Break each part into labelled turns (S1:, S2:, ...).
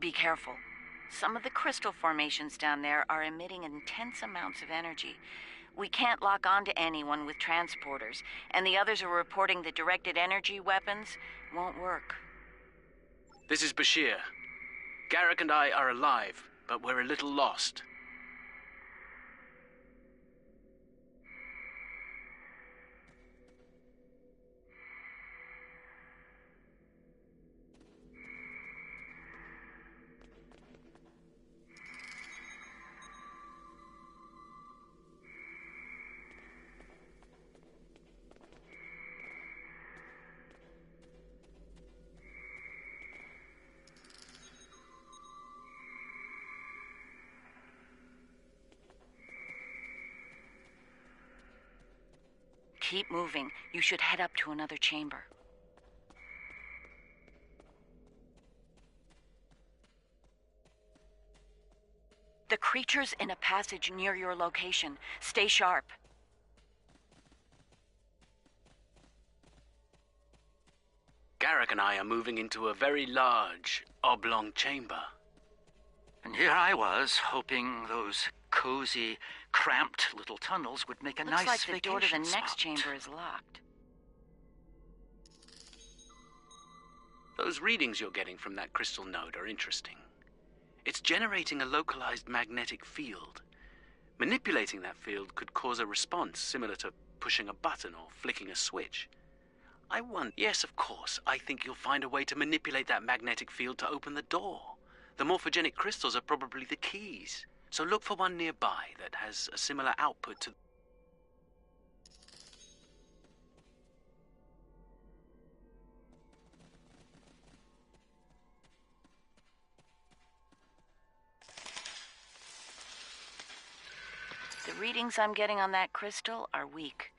S1: Be careful. Some of the crystal formations down there are emitting intense amounts of energy. We can't lock onto anyone with transporters, and the others are reporting that directed energy weapons won't work.
S2: This is Bashir. Garrick and I are alive, but we're a little lost.
S1: Keep moving. You should head up to another chamber. The creature's in a passage near your location. Stay sharp.
S2: Garrick and I are moving into a very large, oblong chamber.
S3: And here I was, hoping those cozy, cramped little tunnels would make a nice
S1: Looks like the door to the
S3: vacation
S1: next
S3: spot.
S1: chamber is locked.
S2: Those readings you're getting from that crystal node are interesting. It's generating a localized magnetic field. Manipulating that field could cause a response similar to pushing a button or flicking a switch. I wonder... Yes, of course, I think you'll find a way to manipulate that magnetic field to open the door. The morphogenic crystals are probably the keys. So look for one nearby that has a similar output to...
S1: The readings I'm getting on that crystal are weak.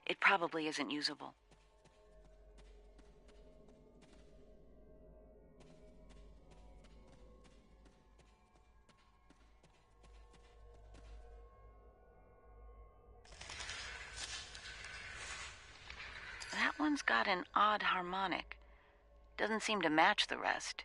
S1: It probably isn't usable. That one's got an odd harmonic. Doesn't seem to match the rest.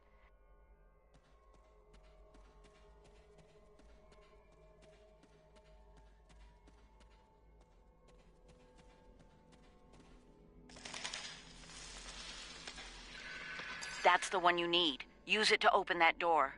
S1: That's the one you need. Use it to open that door.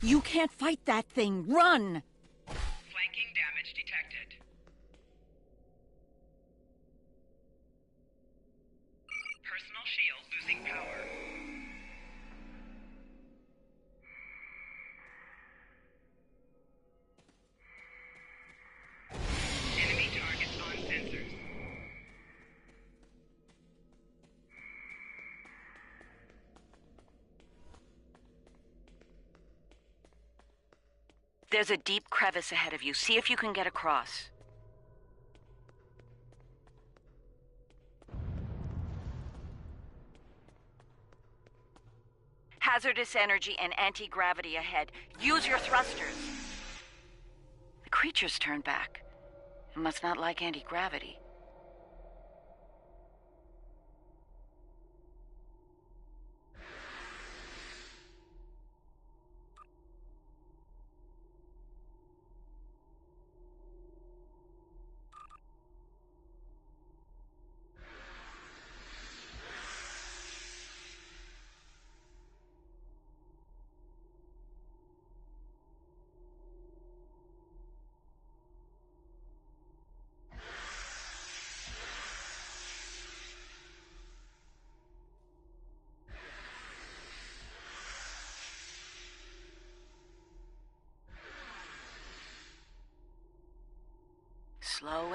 S1: You can't fight that thing! Run!
S4: Flanking damage detected. Personal shield losing power. Enemy targets on sensors.
S1: There's a deep crevice ahead of you. See if you can get across. Hazardous energy and anti-gravity ahead. Use your thrusters. The creature's turned back. It must not like anti-gravity.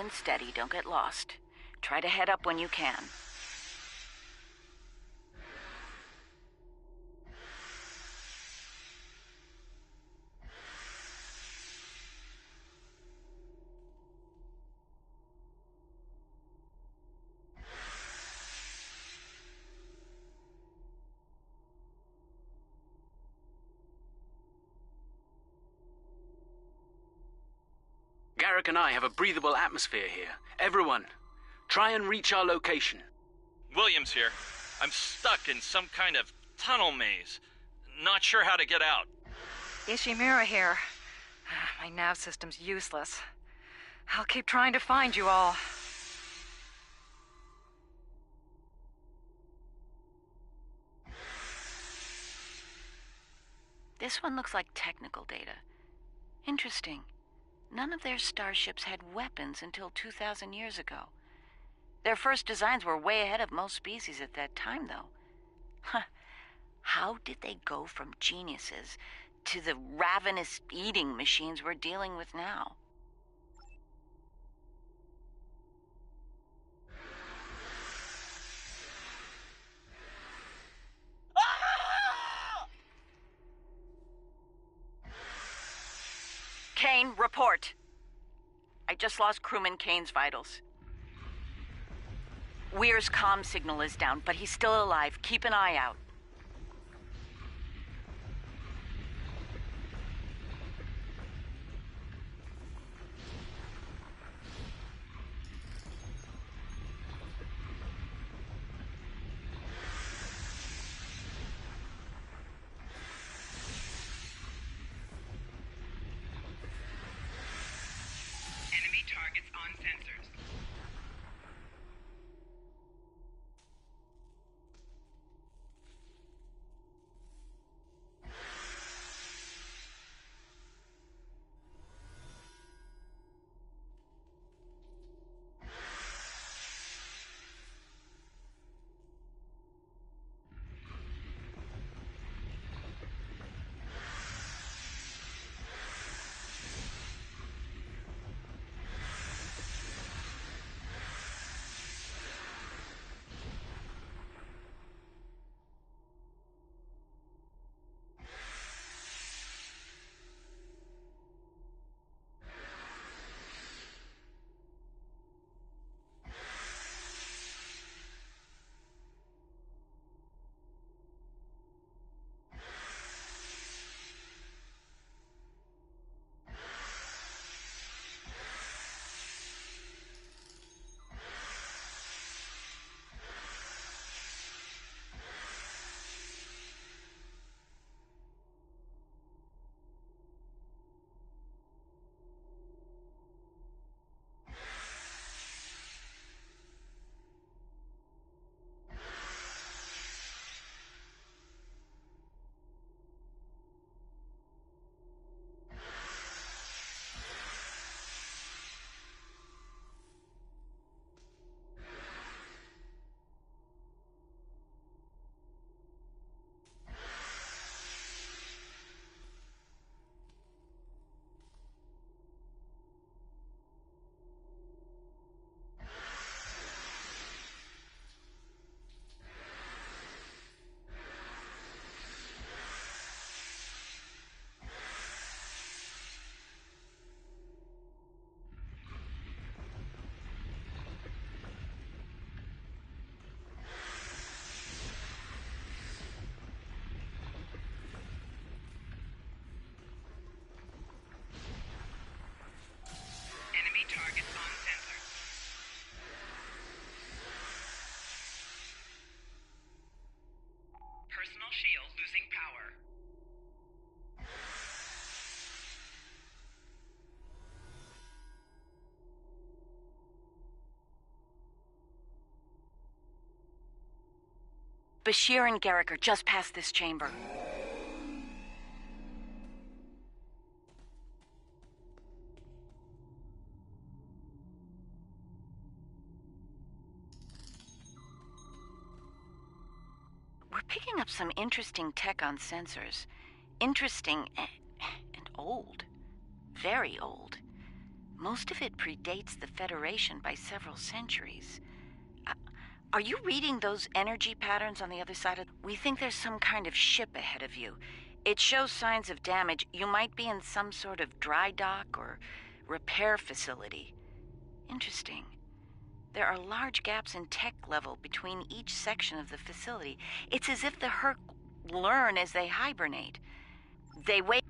S1: and steady. Don't get lost. Try to head up when you can.
S2: Garrick and I have a breathable atmosphere here. Everyone, try and reach our location.
S5: Williams here. I'm stuck in some kind of tunnel maze. Not sure how to get out.
S6: Ishimura here. My nav system's useless. I'll keep trying to find you all.
S1: This one looks like technical data. Interesting. None of their starships had weapons until 2,000 years ago. Their first designs were way ahead of most species at that time, though. Huh. How did they go from geniuses to the ravenous eating machines we're dealing with now? Kane, report. I just lost crewman Kane's vitals. Weir's comm signal is down, but he's still alive. Keep an eye out.
S4: Enemy targets on sensors. Enemy targets on sensors. Personal shield losing power.
S1: Bashir and Garrick are just past this chamber. We're picking up some interesting tech on sensors. Interesting and old. Very old. Most of it predates the Federation by several centuries. Are you reading those energy patterns on the other side of... We think there's some kind of ship ahead of you. It shows signs of damage. You might be in some sort of dry dock or repair facility. Interesting. There are large gaps in tech level between each section of the facility. It's as if the Herc learn as they hibernate. They wait.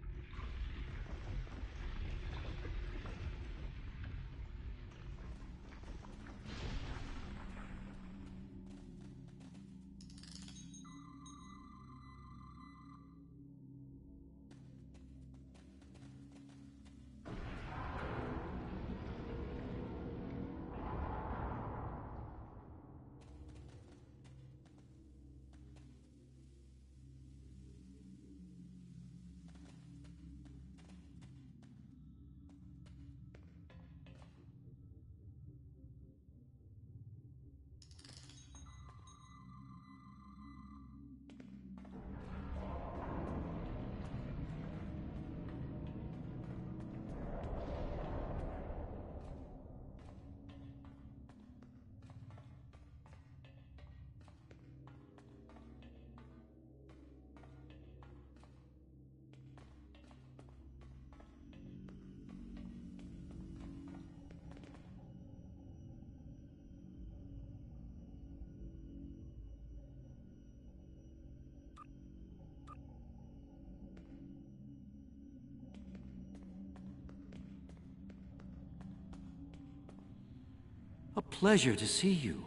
S3: A pleasure to see you.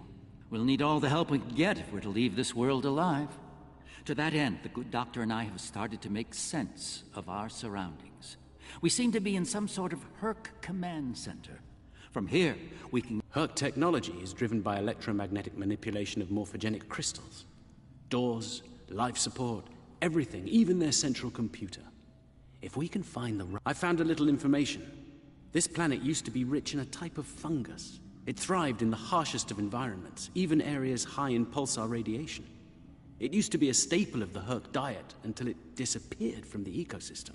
S3: We'll need all the help we can get if we're to leave this world alive. To that end, the good doctor and I have started to make sense of our surroundings. We seem to be in some sort of Herc command center. From here, we can...
S2: Herc technology is driven by electromagnetic manipulation of morphogenic crystals. Doors, life support, everything, even their central computer. If we can find the... I found a little information. This planet used to be rich in a type of fungus. It thrived in the harshest of environments, even areas high in pulsar radiation. It used to be a staple of the Herc diet until it disappeared from the ecosystem.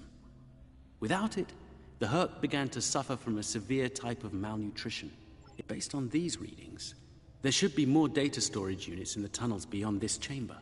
S2: Without it, the Herc began to suffer from a severe type of malnutrition. Based on these readings, there should be more data storage units in the tunnels beyond this chamber.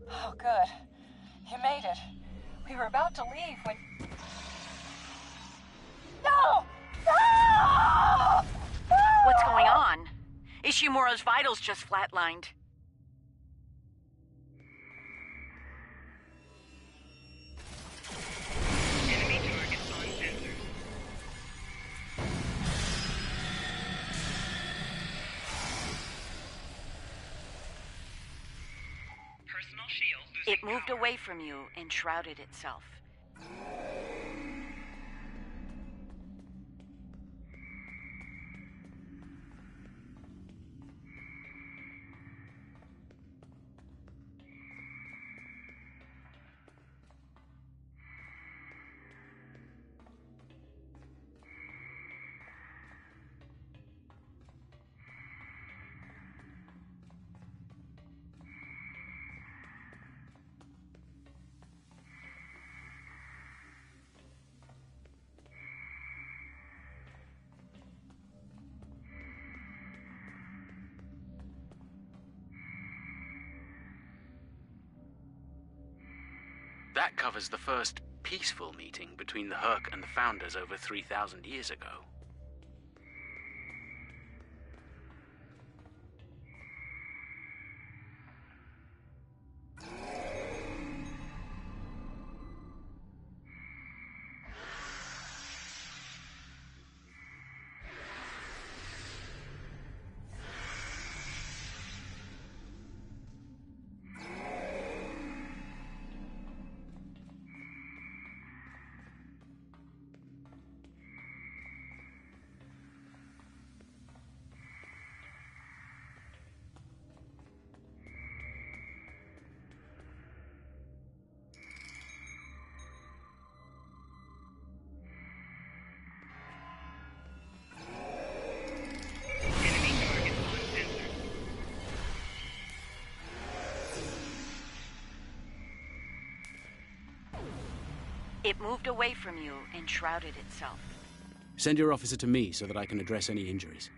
S6: Oh, good. You made it. We were about to leave when... No! No!
S1: What's going on? Ishimura's vitals just flatlined.
S4: Enemy targets on sensors. Personal shield losing
S1: It moved
S4: power.
S1: away from you and shrouded itself.
S2: That covers the first peaceful meeting between the Herc and the Founders over 3,000 years ago.
S1: It moved away from you and shrouded itself.
S2: Send your officer to me so that I can address any injuries.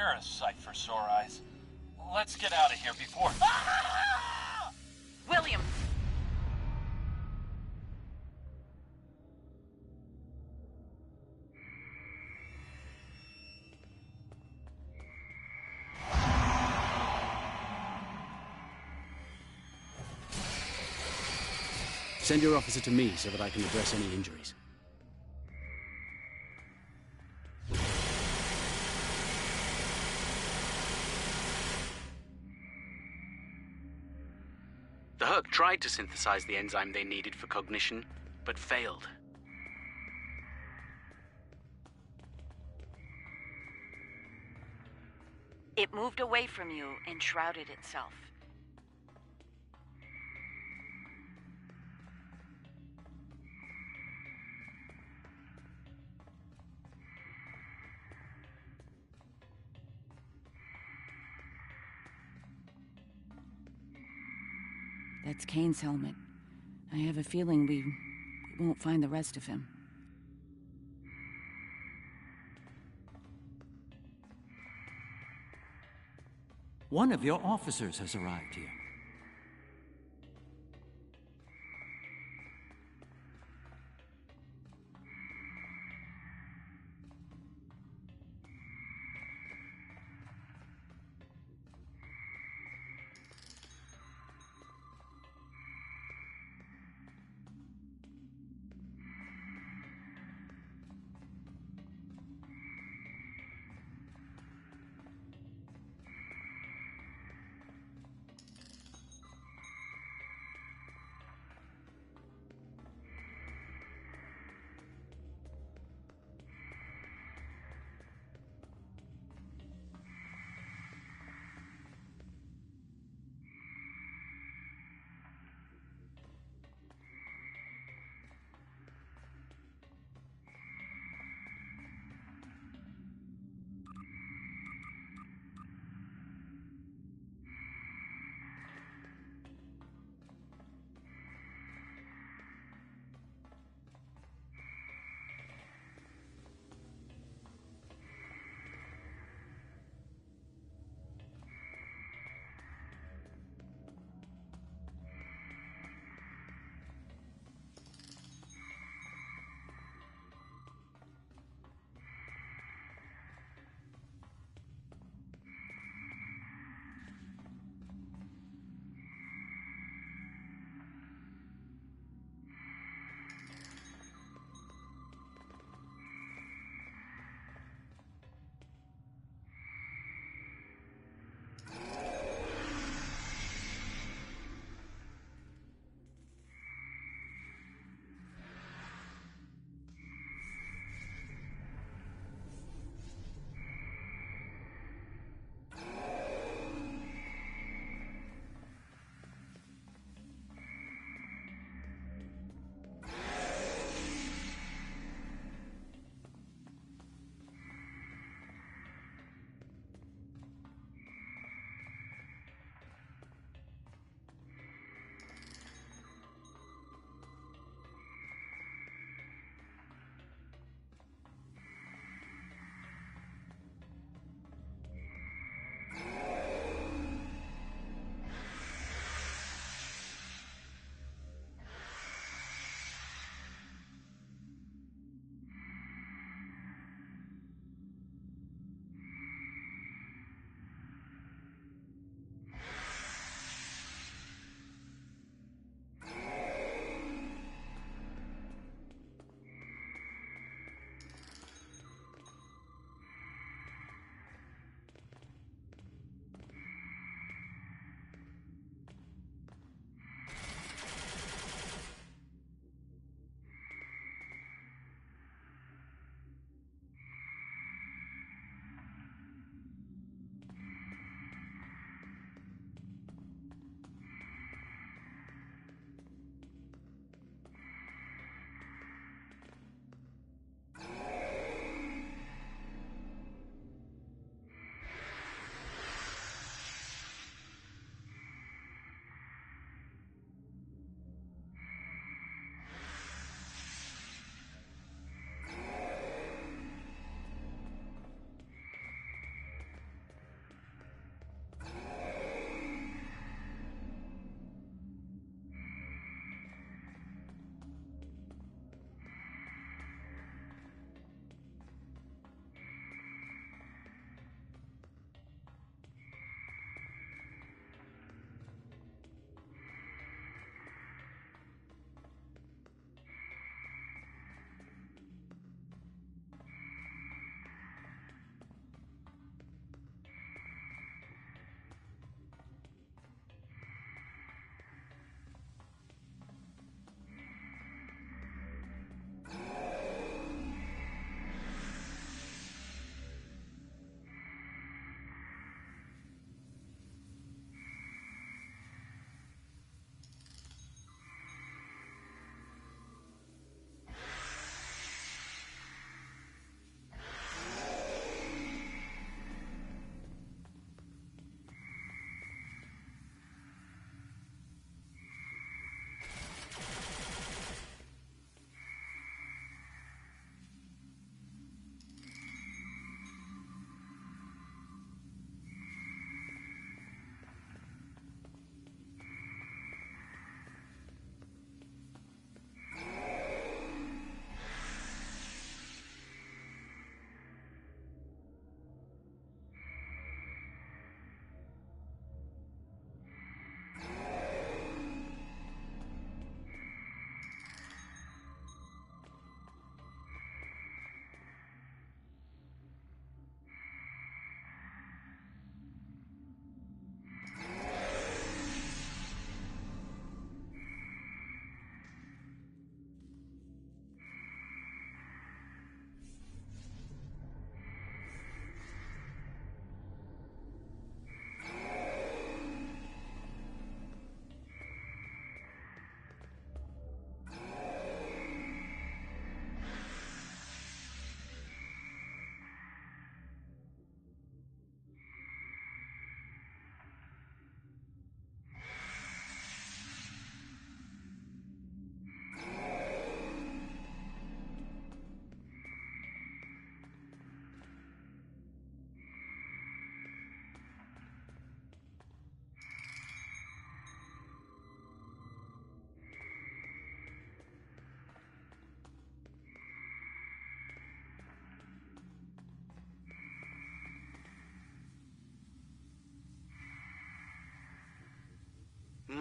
S5: You're a sight for sore eyes. Let's get out of here before...
S1: Williams!
S2: Send your officer to me so that I can address any injuries. The Herc tried to synthesize the enzyme they needed for cognition, but failed.
S1: It moved away from you and shrouded itself. That's Kane's helmet. I have a feeling we won't find the rest of him.
S3: One of your officers has arrived here.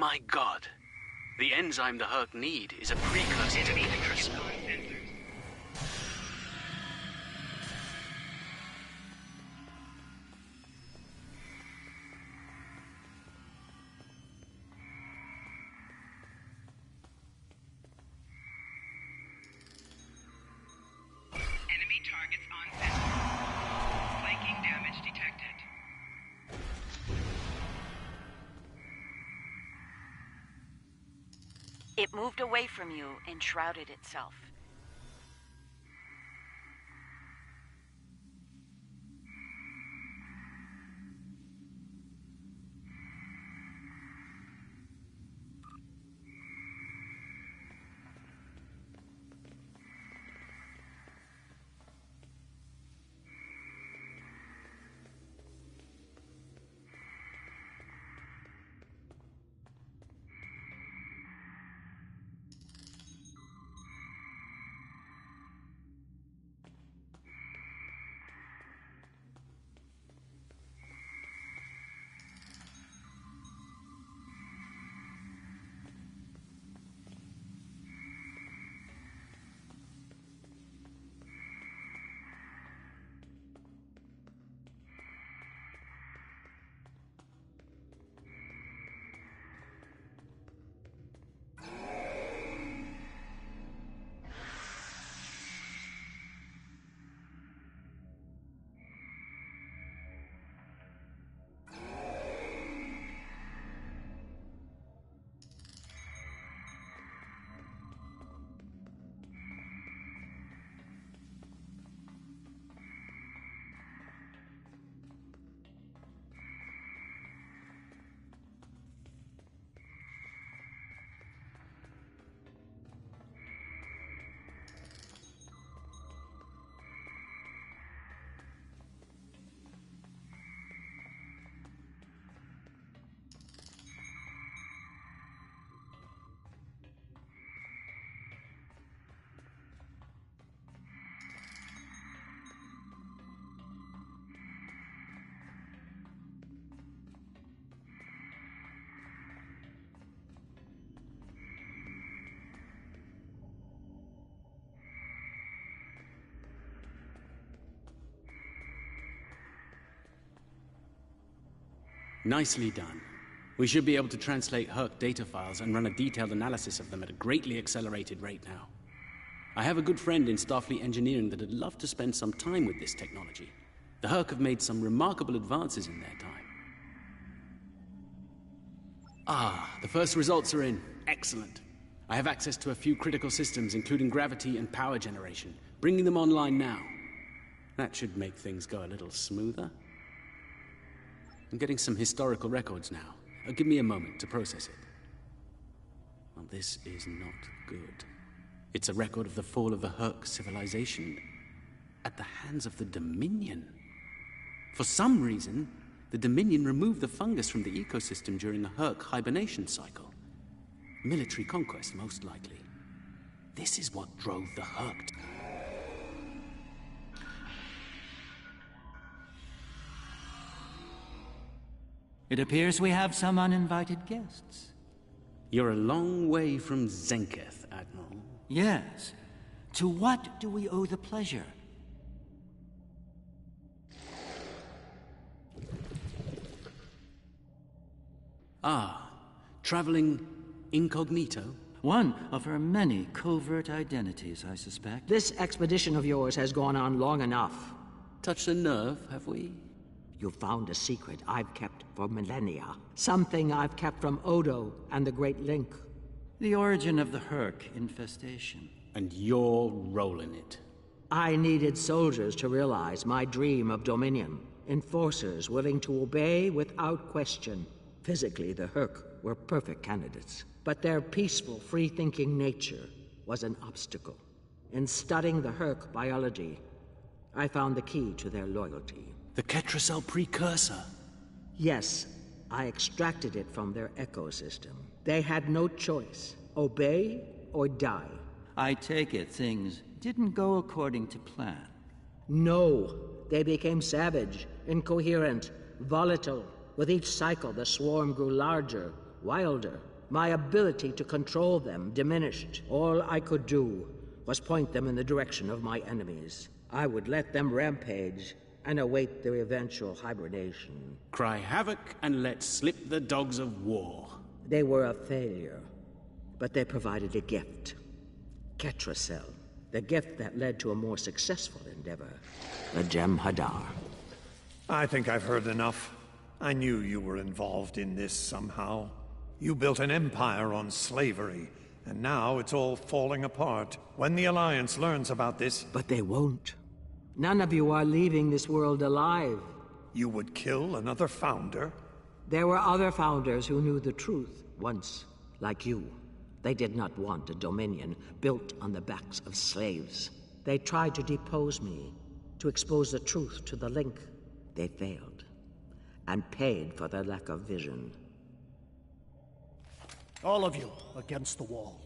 S2: my god. The enzyme the Herc need is a precursor to the CRISPR.
S4: On sensors. Enemy targets on sensors. Flanking damage detected.
S1: It moved away from you and shrouded itself.
S2: Nicely done. We should be able to translate Herc data files and run a detailed analysis of them at a greatly accelerated rate now. I have a good friend in Starfleet engineering that'd love to spend some time with this technology. The Herc have made some remarkable advances in their time. Ah, the first results are in. Excellent. I have access to a few critical systems, including gravity and power generation, bringing them online now. That should make things go a little smoother. I'm getting some historical records now. Give me a moment to process it. Well, this is not good. It's a record of the fall of the Herc civilization at the hands of the Dominion. For some reason, the Dominion removed the fungus from the ecosystem during the Herc hibernation cycle. Military conquest, most likely. This is what drove the Herc.
S3: It appears we have some uninvited guests.
S2: You're a long way from Zenketh, Admiral.
S3: Yes. To what do we owe the pleasure?
S2: Ah, traveling incognito?
S3: One of her many covert identities, I suspect.
S7: This expedition of yours has gone on long enough.
S2: Touched a nerve, have we?
S7: You found a secret I've kept for millennia. Something I've kept from Odo and the Great Link.
S3: The origin of the Herc infestation.
S2: And you're rolling it.
S7: I needed soldiers to realize my dream of dominion. Enforcers willing to obey without question. Physically, the Herc were perfect candidates. But their peaceful, free-thinking nature was an obstacle. In studying the Herc biology, I found the key to their loyalty.
S2: The Ketracel precursor?
S7: Yes, I extracted it from their ecosystem. They had no choice. Obey or die.
S3: I take it things didn't go according to plan.
S7: No, they became savage, incoherent, volatile. With each cycle, the swarm grew larger, wilder. My ability to control them diminished. All I could do was point them in the direction of my enemies. I would let them rampage and await their eventual hibernation.
S8: Cry havoc and let slip the dogs of war.
S7: They were a failure, but they provided a gift. Ketracel, the gift that led to a more successful endeavor, the Gem Hadar.
S9: I think I've heard enough. I knew you were involved in this somehow. You built an empire on slavery, and now it's all falling apart. When the Alliance learns about this...
S7: But they won't. None of you are leaving this world alive.
S9: You would kill another founder?
S7: There were other founders who knew the truth once, like you. They did not want a dominion built on the backs of slaves. They tried to depose me, to expose the truth to the Link. They failed, and paid for their lack of vision.
S10: All of you against the wall.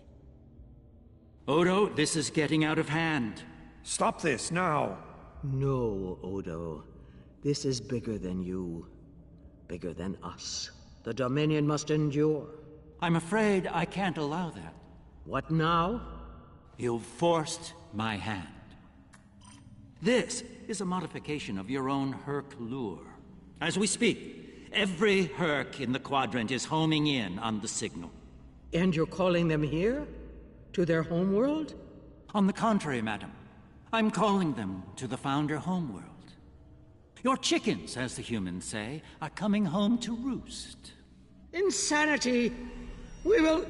S3: Odo, this is getting out of hand.
S9: Stop this now.
S7: No, Odo. This is bigger than you. Bigger than us. The Dominion must endure.
S3: I'm afraid I can't allow that.
S7: What now?
S3: You've forced my hand. This is a modification of your own Herc lure. As we speak, every Herc in the Quadrant is homing in on the signal.
S7: And you're calling them here? To their homeworld?
S3: On the contrary, madam. I'm calling them to the Founder homeworld. Your chickens, as the humans say, are coming home to roost.
S7: Insanity! We will...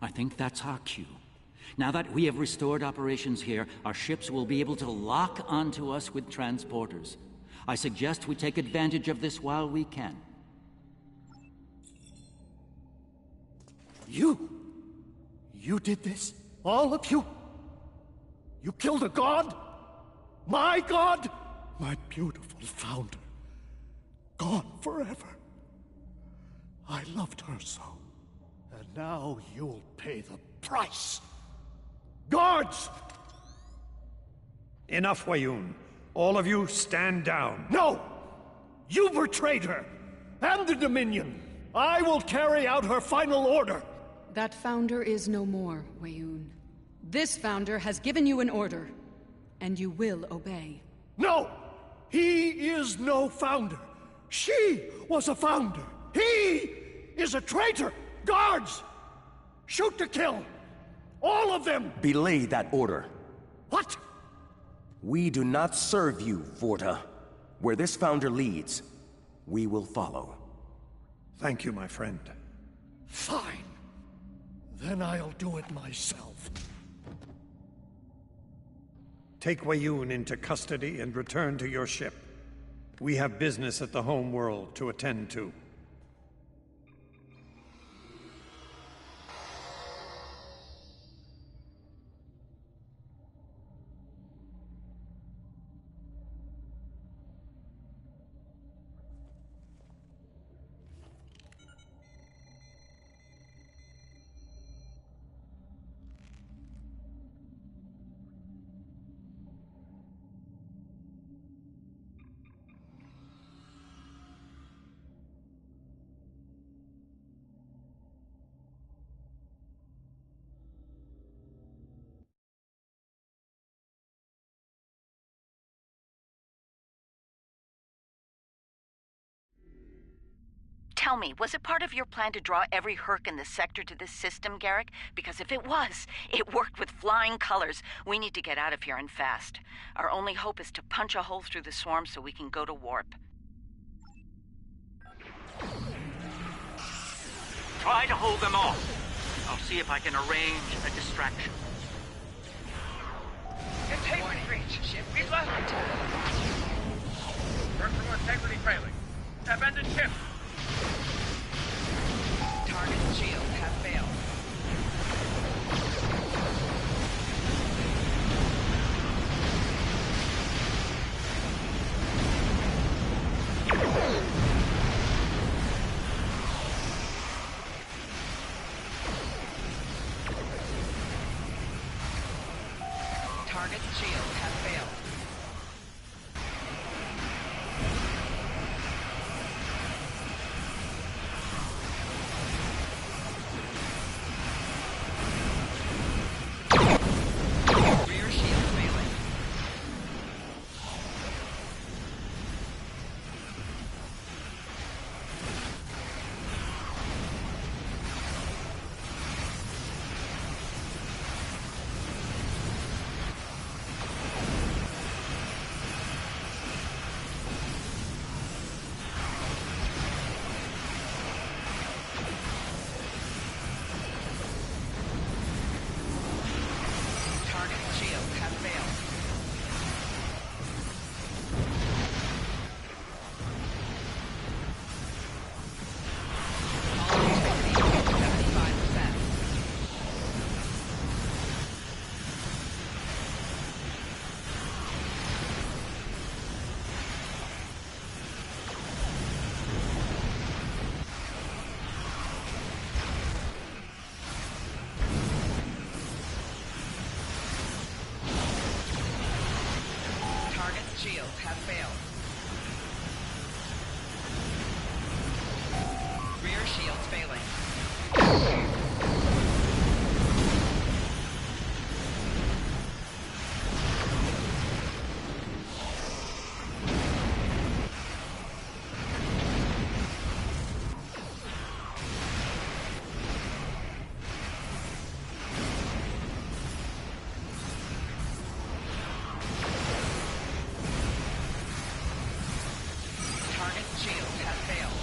S3: I think that's our cue. Now that we have restored operations here, our ships will be able to lock onto us with transporters. I suggest we take advantage of this while we can.
S10: You did this? All of you? You killed a god? My god? My beautiful founder. Gone forever. I loved her so. And now you'll pay the price. Guards!
S9: Enough, Wayun. All of you stand down.
S10: No! You betrayed her! And the Dominion! I will carry out her final order!
S11: That founder is no more, Wayun. This founder has given you an order, and you will obey.
S10: No! He is no founder. She was a founder. He is a traitor! Guards! Shoot to kill! All of them!
S12: Belay that order.
S10: What?
S12: We do not serve you, Vorta. Where this founder leads, we will follow.
S9: Thank you, my friend.
S10: Fine. Then I'll do it myself.
S9: Take Wayun into custody and return to your ship. We have business at the home world to attend to.
S1: Tell me, was it part of your plan to draw every Herc in the sector to this system, Garrick? Because if it was, it worked with flying colors. We need to get out of here and fast. Our only hope is to punch a hole through the swarm so we can go to warp.
S3: Try to hold them off. I'll see if I can arrange a distraction.
S4: Containment breach. We've lost contact. Virtual integrity failing. Abandoned ship. Target shield has failed. Target shield has failed. Shields have failed. Rear shields failing. Shields have failed.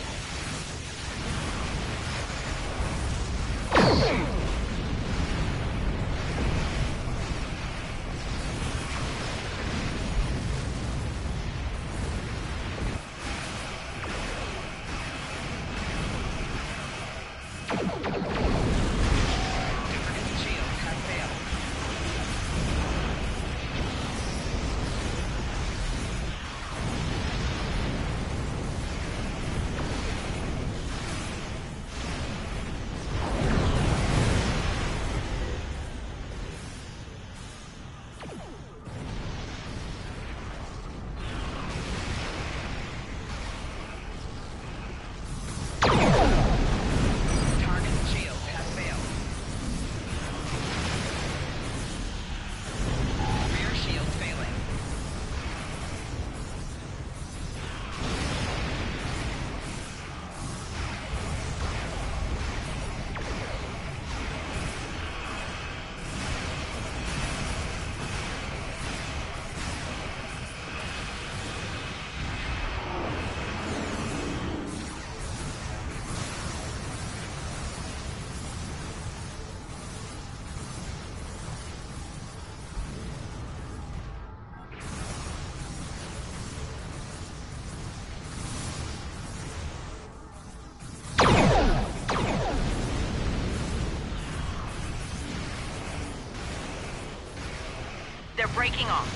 S1: breaking off.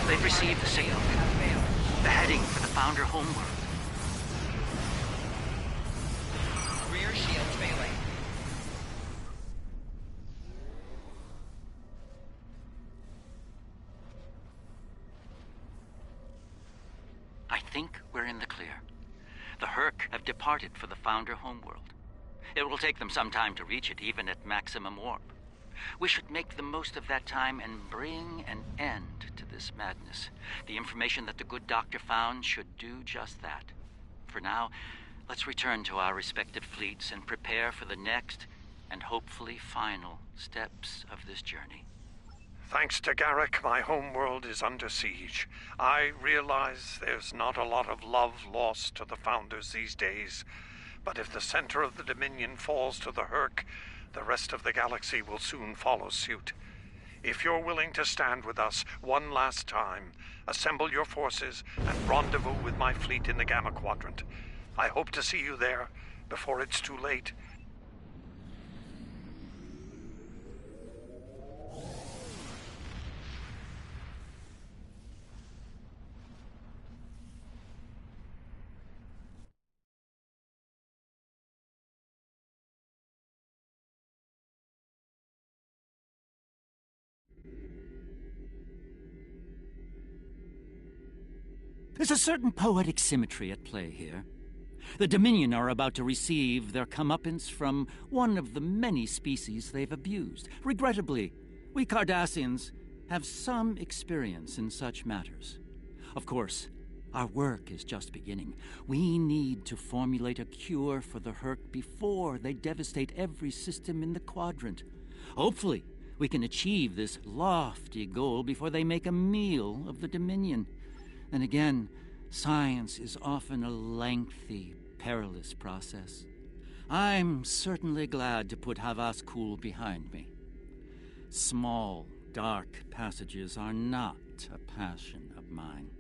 S3: They've received the signal. They're heading for the Founder homeworld.
S4: Rear shields failing.
S3: I think we're in the clear. The Herc have departed for the Founder homeworld. It will take them some time to reach it, even at maximum warp. We should make the most of that time and bring an end to this madness. The information that the good doctor found should do just that. For now, let's return to our respective fleets and prepare for the next and hopefully final steps of this journey.
S9: Thanks to Garrick, my homeworld is under siege. I realize there's not a lot of love lost to the Founders these days, but if the center of the Dominion falls to the Herc, the rest of the galaxy will soon follow suit. If you're willing to stand with us one last time, assemble your forces and rendezvous with my fleet in the Gamma Quadrant. I hope to see you there before it's too late.
S3: There's a certain poetic symmetry at play here. The Dominion are about to receive their comeuppance from one of the many species they've abused. Regrettably, we Cardassians have some experience in such matters. Of course, our work is just beginning. We need to formulate a cure for the Herc before they devastate every system in the quadrant. Hopefully, we can achieve this lofty goal before they make a meal of the Dominion. And again, science is often a lengthy, perilous process. I'm certainly glad to put Havas Kul behind me. Small, dark passages are not a passion of mine.